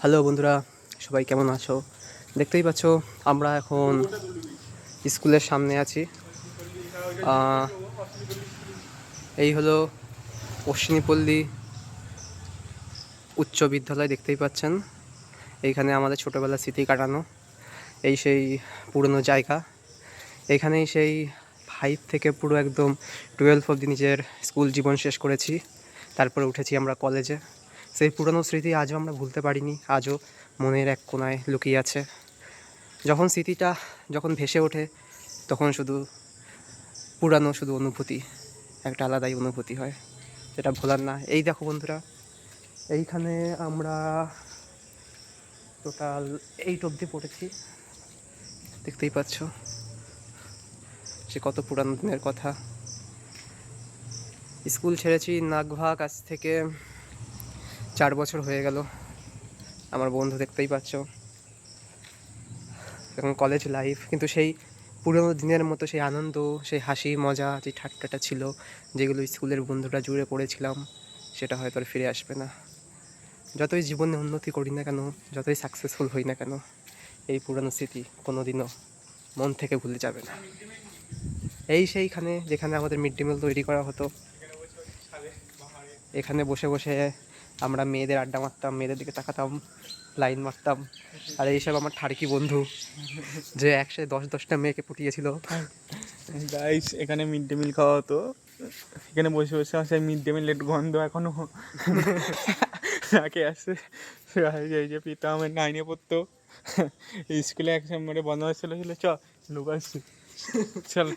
Hello বন্ধুরা, সবাই কেমন আছো? দেখতেই পাচ্ছ আমরা এখন স্কুলের সামনে আছি। আহ, এই হলো অশ্বিনীপল্লী উচ্চ বিদ্যালয়, দেখতেই পাচ্ছেন। এইখানে আমাদের ছোটোবেলার স্মৃতি কাটানো, এই সেই পুরনো জায়গা। এইখানেই সেই 5 থেকে পুরো একদম 12 অবধি নিজের স্কুল জীবন শেষ করেছি। তারপরে উঠেছি আমরা কলেজে। সেই পুরনো স্মৃতি আজও আমরা ভুলতে পারিনি, আজও মনের এক কোণায় লুকিয়ে আছে। যখন স্মৃতিটা যখন ভেসে ওঠে, তখন শুধু পুরানো শুধু অনুভূতি, একটা আলাদাই অনুভূতি হয়, যেটা ভোলার না। এই দেখো বন্ধুরা, এইখানে আমরা টোটাল 8 অবধি পড়েছি, দেখতেই পাচ্ছ। সে কত পুরানো দিনের কথা। স্কুল ছেড়েছি নাগভাগ, আজ থেকে 4 বছর হয়ে গেল। আমার বন্ধু দেখতেই পাচ্ছ। এখন কলেজ লাইফ, কিন্তু সেই পুরোনো দিনের মতো সেই আনন্দ, সেই হাসি মজা, যে ঠাট্টাটা ছিল, যেগুলো স্কুলের বন্ধুরা জুড়ে পড়েছিলাম, সেটা হয়তো আর ফিরে আসবে না। যতই জীবনে উন্নতি করি না কেন, যতই সাকসেসফুল হই না কেন, এই পুরনো স্মৃতি কোনো দিনও মন থেকে ভুলে যাবে না। এই সেইখানে যেখানে আমাদের মিড ডে মিল তৈরি করা হতো, এখানে বসে বসে আমরা মেয়েদের আড্ডা মারতাম, মেয়েদের দিকে তাকাতাম, লাইন মারতাম। আর এইসব আমার ঠাড়কি বন্ধু, যে একসাথে 10-10টা মেয়েকে পটিয়েছিল। গাইস, এখানে মিড ডে মিল খাওয়া হতো। এখানে বসে বসে সেই মিড ডে মিলের গন্ধ এখনো নাকে আসছে। এই যে পিতা আমার 9-এ পড়তো, স্কুলে এক নম্বরে বন্ধ ছিল চ লোক আসছে, চল।